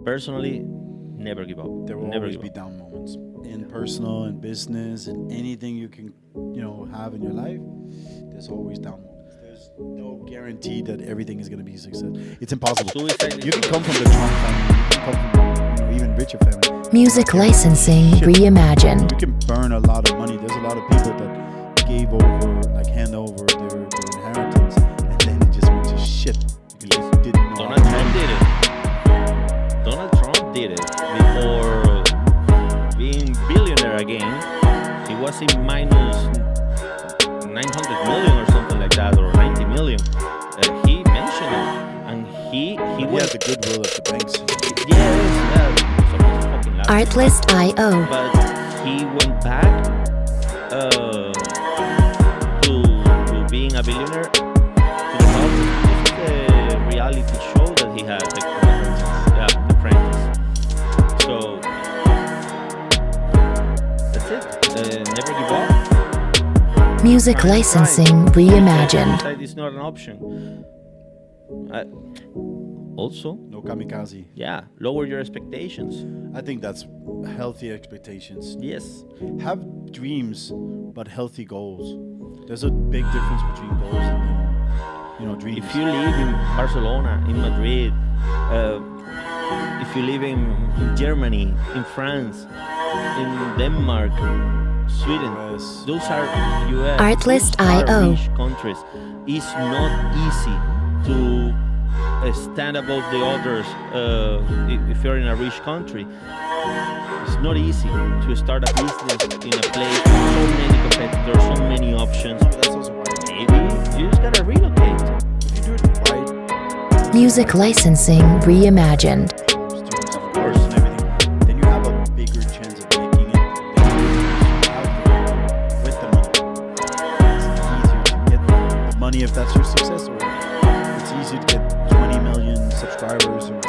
Personally, never give up. There will Never always give be up. down moments in personal and business and anything you can, have in your life. There's always down moments. There's no guarantee that everything is going to be a success. It's impossible. Suicide You is can come from the Trump family. You can come from, even richer family. Music Not licensing shit. reimagined. You can burn a lot of money. There's a lot of people that gave over, hand over their inheritance, and then it just went to shit because they didn't know. Donald Trump did it. Donald Trump did it before being billionaire again. He was in minus 900 million or something like that, or 90 million. He mentioned it, and he He went. had the goodwill of the banks. Yes, so he's fucking laughing. Artlist.io. But he went back to being a billionaire to the top. This is the reality show that he had, The Apprentice. So that's it. Never give up. Music Try. licensing reimagined. Suicide is not an option. Also, No kamikaze. yeah, lower your expectations. I think that's healthy expectations. Yes. Have dreams, but healthy goals. There's a big difference between goals and dreams. If you live in Barcelona, in Madrid, if you live in Germany, in France, in Denmark, Sweden, US. those are US. Artlist.io. those are rich countries. It's not easy to stand above the others if you're in a rich country. It's not easy to start a business in a place with so many competitors, so many options. But that's also why Maybe you just gotta relocate. if you do it right, Music licensing reimagined. students, of course, and everything, then you have a bigger chance of making it than you have with the money. It's easier to get the money if that's your success, or it's easier to get 20 million subscribers or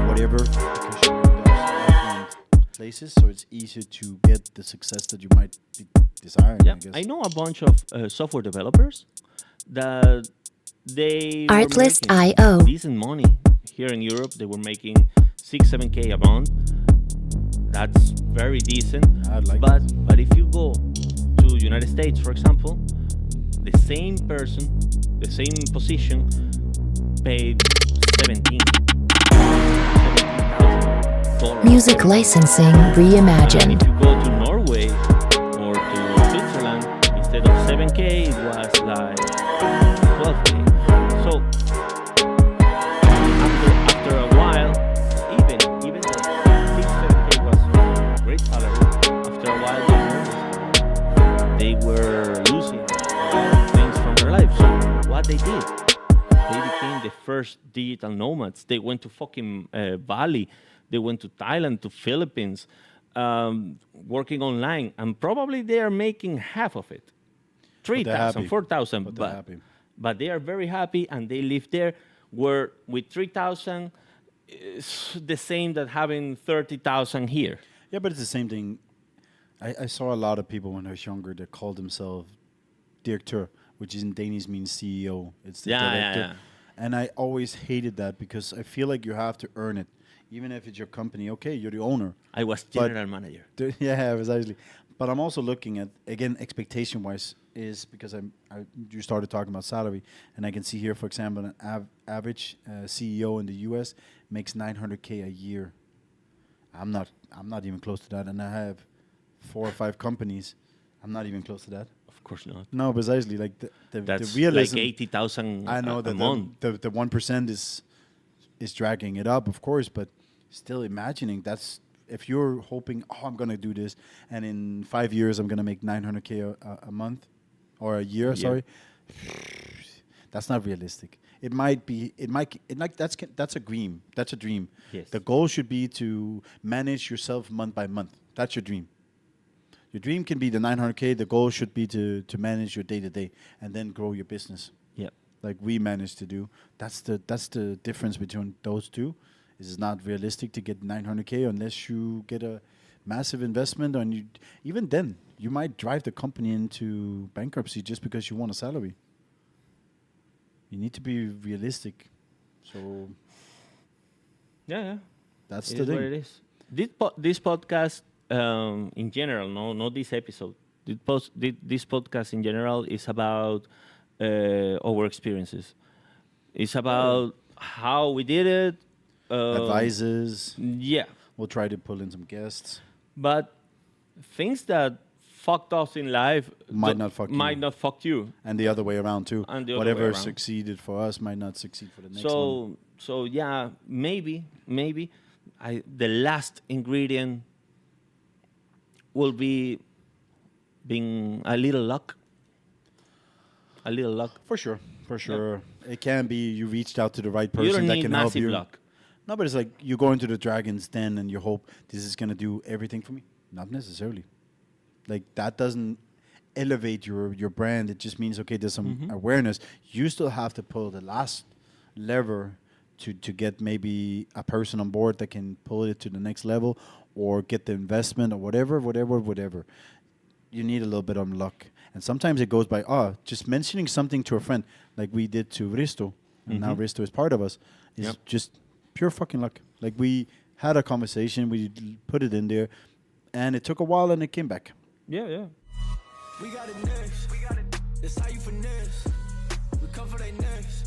whatever because you're in those different places, so it's easier to get the success that you might be desiring. Yeah, I guess. I know a bunch of software developers that they were Artlist.io. making decent money here in Europe. They were making 6-7K a month. That's very decent. I'd like But if you go to United States, for example, the same person, the same position, paid 17,000 Music licensing reimagined. If you go to Norway or to Switzerland, instead of 7K, it was like 12K. So after a while, even though 6-7K was great salary, after a while they were losing a lot of things from their life. So what they did, they became the first digital nomads. They went to fucking Bali. They went to Thailand, to Philippines, working online, and probably they are making half of it, 3,000, happy. 4,000. But they're happy. But they are very happy, and they live there. Where with 3,000, it's the same that having 30,000 here. Yeah, but it's the same thing. I saw a lot of people when I was younger that called themselves directeur, which in Danish means CEO. It's the director. Yeah. And I always hated that because I feel like you have to earn it. Even if it's your company, okay, you're the owner. I was general manager. Yeah, precisely. But I'm also looking at, again, expectation-wise, is because you started talking about salary, and I can see here, for example, an average CEO in the U.S. makes $900K a year. I'm not even close to that, and I have 4 or 5 companies. I'm not even close to that. Of course not. No, precisely. Like the That's realism. like 80,000 I know a that month. the 1% is dragging it up, of course, but still imagining that's if you're hoping, oh, I'm gonna do this, and in 5 years I'm gonna make 900K a month or a year. Sorry, that's not realistic. It might be. That's a dream. That's a dream. Yes. The goal should be to manage yourself month by month. That's your dream. Your dream can be the 900K. The goal should be to manage your day to day and then grow your business. Yeah. Like we managed to do. That's the difference between those two. It's not realistic to get 900K unless you get a massive investment, and even then you might drive the company into bankruptcy just because you want a salary. You need to be realistic. So Yeah. That's It the is what it thing. is. This podcast, in general, no, not this episode. This podcast in general is about our experiences. It's about how we did it. Advices. Yeah, We'll try to pull in some guests. but things that fucked us in life Might not fuck you. might not fuck you. And the other way around too. And the other Whatever way around. succeeded for us might not succeed for the next one. So yeah, maybe the last ingredient will be being a little luck. A little luck. For sure. It can be you reached out to the right You person don't that need can help massive you. luck. No, but it's like you go into the dragon's den and you hope this is gonna do everything for me. Not necessarily. Like that doesn't elevate your brand. It just means okay, there's some awareness. You still have to pull the last lever to get maybe a person on board that can pull it to the next level or get the investment or whatever. You need a little bit of luck. And sometimes it goes by just mentioning something to a friend like we did to Risto, and now Risto is part of us, is Yep. just pure fucking luck. Like we had a conversation, we put it in there, and it took a while and it came back. Yeah. We got it next. That's how you finesse. We come for they next.